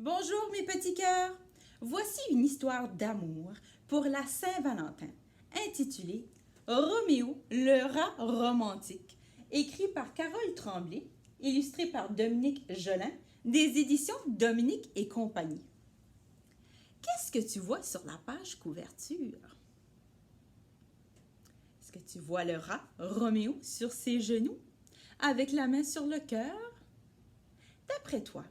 Bonjour mes petits cœurs! Voici une histoire d'amour pour la Saint-Valentin, intitulée Roméo, le rat romantique, écrit par Carole Tremblay, illustré par Dominique Jolin, des éditions Dominique et compagnie. Qu'est-ce que tu vois sur la page couverture? Est-ce que tu vois le rat Roméo sur ses genoux, avec la main sur le cœur? D'après toi,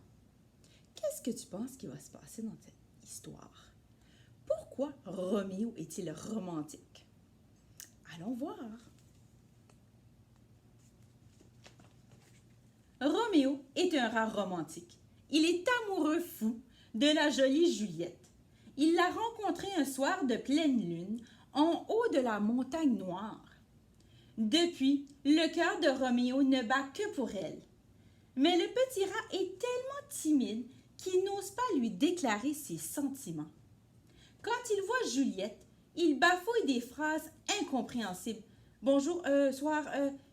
qu'est-ce que tu penses qui va se passer dans cette histoire? Pourquoi Roméo est-il romantique? Allons voir. Roméo est un rat romantique. Il est amoureux fou de la jolie Juliette. Il l'a rencontrée un soir de pleine lune en haut de la montagne noire. Depuis, le cœur de Roméo ne bat que pour elle. Mais le petit rat est tellement timide qu'il n'ose pas lui déclarer ses sentiments. Quand il voit Juliette, il bafouille des phrases incompréhensibles. Bonjour, soir,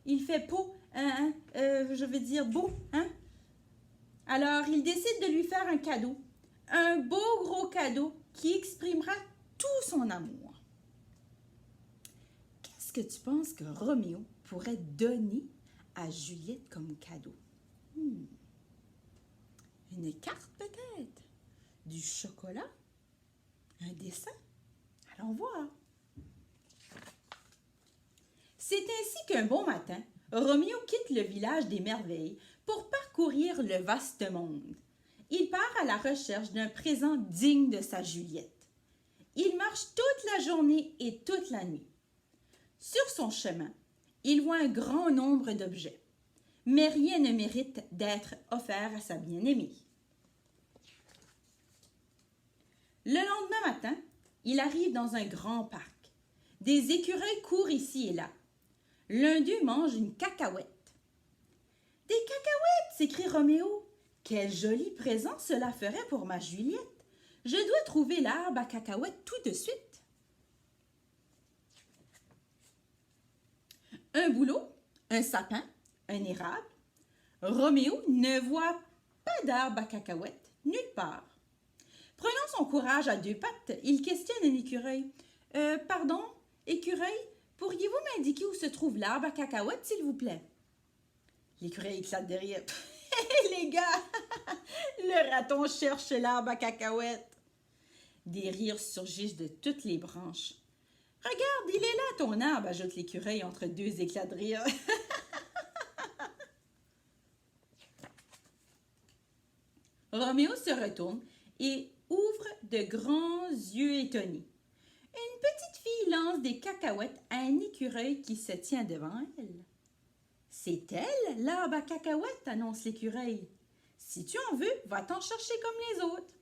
il fait beau, je veux dire beau, hein? Alors, il décide de lui faire un cadeau, un beau gros cadeau qui exprimera tout son amour. Qu'est-ce que tu penses que Roméo pourrait donner à Juliette comme cadeau? Une carte peut-être? Du chocolat? Un dessin? Allons voir. C'est ainsi qu'un bon matin, Roméo quitte le village des merveilles pour parcourir le vaste monde. Il part à la recherche d'un présent digne de sa Juliette. Il marche toute la journée et toute la nuit. Sur son chemin, il voit un grand nombre d'objets, mais rien ne mérite d'être offert à sa bien-aimée. Le lendemain matin, il arrive dans un grand parc. Des écureuils courent ici et là. L'un d'eux mange une cacahuète. « Des cacahuètes !» s'écrie Roméo. « Quel joli présent cela ferait pour ma Juliette! Je dois trouver l'arbre à cacahuètes tout de suite. » Un bouleau, un sapin, un érable. Roméo ne voit pas d'arbre à cacahuètes nulle part. Prenant son courage à deux pattes, il questionne un écureuil. « Pardon, écureuil, pourriez-vous m'indiquer où se trouve l'arbre à cacahuètes, s'il vous plaît? » L'écureuil éclate de rire. « Hé, les gars, le raton cherche l'arbre à cacahuètes. » Des rires surgissent de toutes les branches. « Regarde, il est là, ton arbre, » ajoute l'écureuil entre deux éclats de rire. Roméo se retourne et ouvre de grands yeux étonnés. Une petite fille lance des cacahuètes à un écureuil qui se tient devant elle. « C'est elle, l'arbre à cacahuètes, » annonce l'écureuil. « Si tu en veux, va-t'en chercher comme les autres. »«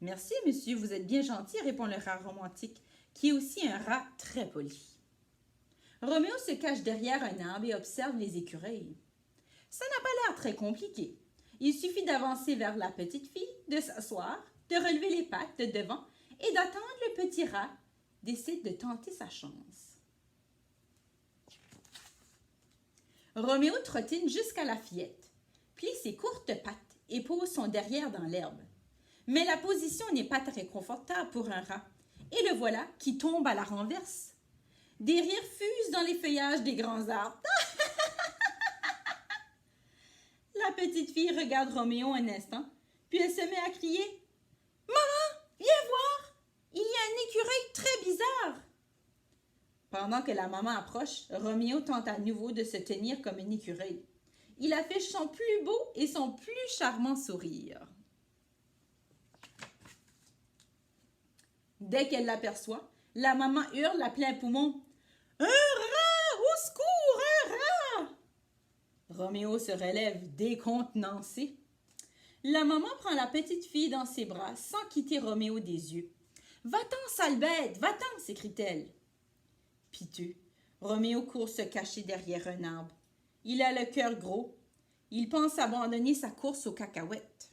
Merci, monsieur, vous êtes bien gentil, » répond le rat romantique, qui est aussi un rat très poli. Roméo se cache derrière un arbre et observe les écureuils. Ça n'a pas l'air très compliqué. Il suffit d'avancer vers la petite fille, de s'asseoir, de relever les pattes de devant et d'attendre le petit rat décide de tenter sa chance. Roméo trottine jusqu'à la fillette, plie ses courtes pattes et pose son derrière dans l'herbe. Mais la position n'est pas très confortable pour un rat, et le voilà qui tombe à la renverse. Des rires fusent dans les feuillages des grands arbres. La petite fille regarde Roméo un instant, puis elle se met à crier. « Maman, viens voir! Il y a un écureuil très bizarre! » Pendant que la maman approche, Roméo tente à nouveau de se tenir comme un écureuil. Il affiche son plus beau et son plus charmant sourire. Dès qu'elle l'aperçoit, la maman hurle à plein poumon. « Un rat! Au secours, un rat! » Roméo se relève décontenancé. La maman prend la petite fille dans ses bras sans quitter Roméo des yeux. « Va-t'en, sale bête, va-t'en » s'écrie-t-elle. Piteux, Roméo court se cacher derrière un arbre. Il a le cœur gros. Il pense abandonner sa course aux cacahuètes.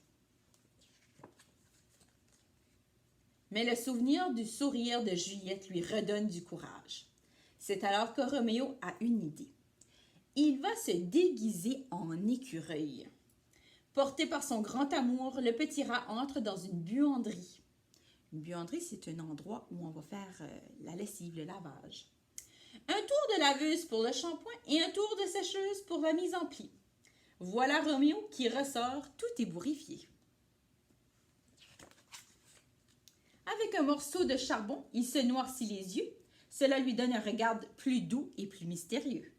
Mais le souvenir du sourire de Juliette lui redonne du courage. C'est alors que Roméo a une idée. Il va se déguiser en écureuil. Porté par son grand amour, le petit rat entre dans une buanderie. Une buanderie, c'est un endroit où on va faire la lessive, le lavage. Un tour de laveuse pour le shampoing et un tour de sécheuse pour la mise en pli. Voilà Roméo qui ressort tout ébouriffé. Avec un morceau de charbon, il se noircit les yeux. Cela lui donne un regard plus doux et plus mystérieux.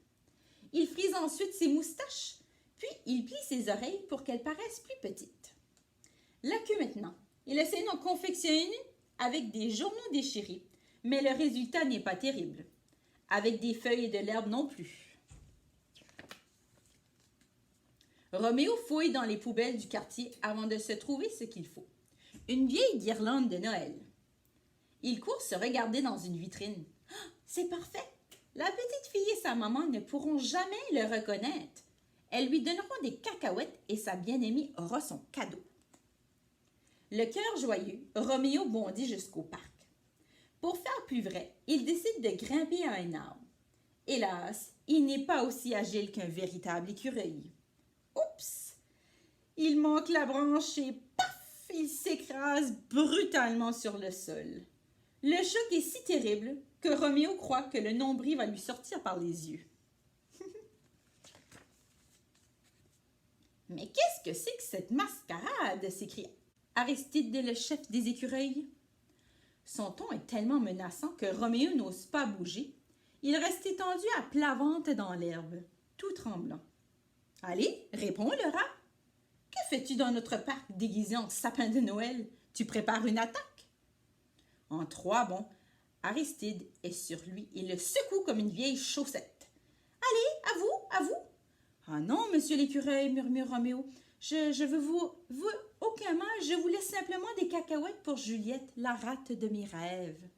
Il frise ensuite ses moustaches, puis il plie ses oreilles pour qu'elles paraissent plus petites. La queue maintenant. Il essaie d'en confectionner une avec des journaux déchirés, mais le résultat n'est pas terrible. Avec des feuilles et de l'herbe non plus. Roméo fouille dans les poubelles du quartier avant de se trouver ce qu'il faut. Une vieille guirlande de Noël. Il court se regarder dans une vitrine. Ah, c'est parfait! La petite fille et sa maman ne pourront jamais le reconnaître. Elles lui donneront des cacahuètes et sa bien-aimée aura son cadeau. Le cœur joyeux, Roméo bondit jusqu'au parc. Pour faire plus vrai, il décide de grimper à un arbre. Hélas, il n'est pas aussi agile qu'un véritable écureuil. Oups! Il manque la branche et paf! Il s'écrase brutalement sur le sol. Le choc est si terrible que Roméo croit que le nombril va lui sortir par les yeux. « Mais qu'est-ce que c'est que cette mascarade ?» s'écrie Aristide, le chef des écureuils. Son ton est tellement menaçant que Roméo n'ose pas bouger. Il reste étendu à plat ventre dans l'herbe, tout tremblant. « Allez, réponds le rat. Que fais-tu dans notre parc déguisé en sapin de Noël? Tu prépares une attaque? » En 3 bonds, Aristide est sur lui et le secoue comme une vieille chaussette. « Allez, à vous! »« Ah non, monsieur l'écureuil, murmure Roméo, je veux aucun mal, je voulais simplement des cacahuètes pour Juliette, la rate de mes rêves. »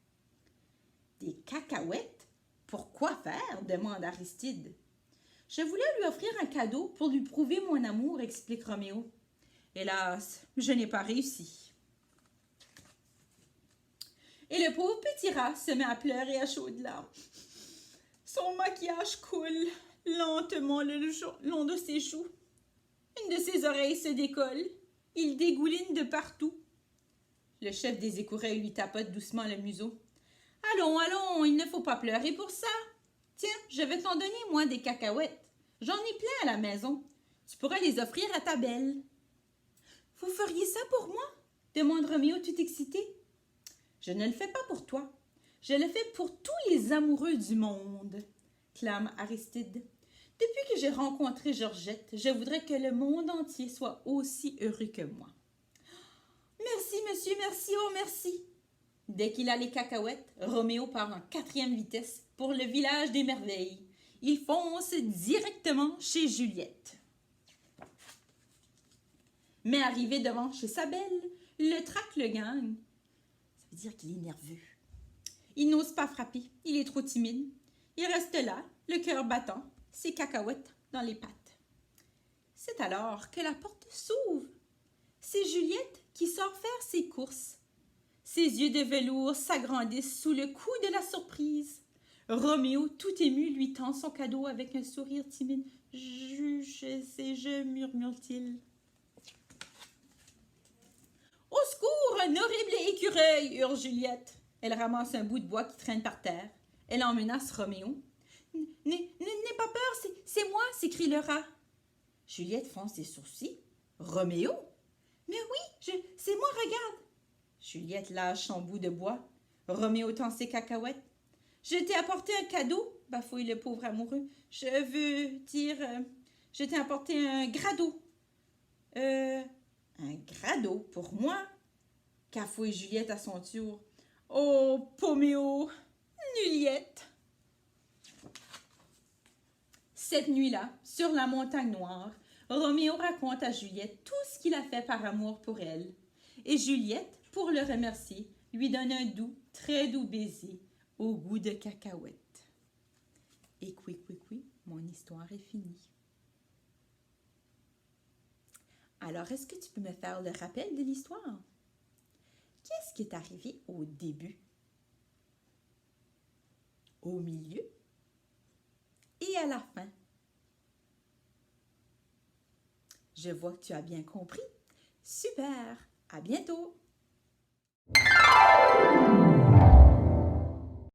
« Des cacahuètes? Pour quoi faire? » demande Aristide. « Je voulais lui offrir un cadeau pour lui prouver mon amour, » explique Roméo. « Hélas, je n'ai pas réussi. » Et le pauvre petit rat se met à pleurer à chaudes larmes. Son maquillage coule lentement le long de ses joues. Une de ses oreilles se décolle. Il dégouline de partout. Le chef des écureuils lui tapote doucement le museau. « Allons, allons, il ne faut pas pleurer pour ça. Tiens, je vais t'en donner, moi, des cacahuètes. J'en ai plein à la maison. Tu pourras les offrir à ta belle. »« Vous feriez ça pour moi? » demande Roméo tout excité. « Je ne le fais pas pour toi. Je le fais pour tous les amoureux du monde, » clame Aristide. « Depuis que j'ai rencontré Georgette, je voudrais que le monde entier soit aussi heureux que moi. »« Merci, monsieur, merci, oh merci. » Dès qu'il a les cacahuètes, Roméo part en 4e vitesse pour le village des merveilles. Il fonce directement chez Juliette. Mais arrivé devant chez sa belle, le trac le gagne. Ça veut dire qu'il est nerveux. Il n'ose pas frapper, il est trop timide. Il reste là, le cœur battant, ses cacahuètes dans les pattes. C'est alors que la porte s'ouvre. C'est Juliette qui sort faire ses courses. Ses yeux de velours s'agrandissent sous le coup de la surprise. Roméo, tout ému, lui tend son cadeau avec un sourire timide. « Je, murmure-t-il. « Au secours, un horrible écureuil !» hurle Juliette. Elle ramasse un bout de bois qui traîne par terre. Elle en menace Roméo. « N'aie pas peur, c'est moi !» s'écrie le rat. Juliette fronce ses sourcils. « Roméo? »« Mais oui, c'est moi, regarde !» Juliette lâche son bout de bois. Roméo tend ses cacahuètes. « Je t'ai apporté un cadeau, » bafouille le pauvre amoureux. « Je veux dire, je t'ai apporté un grado. »« Un grado pour moi? » cafouille Juliette à son tour. « Oh, Poméo, Nuliette !» Cette nuit-là, sur la montagne noire, Roméo raconte à Juliette tout ce qu'il a fait par amour pour elle. Et Juliette, pour le remercier, lui donne un doux, très doux baiser au goût de cacahuètes. Et oui, mon histoire est finie. Alors, est-ce que tu peux me faire le rappel de l'histoire? Qu'est-ce qui est arrivé au début, au milieu et à la fin? Je vois que tu as bien compris. Super! À bientôt!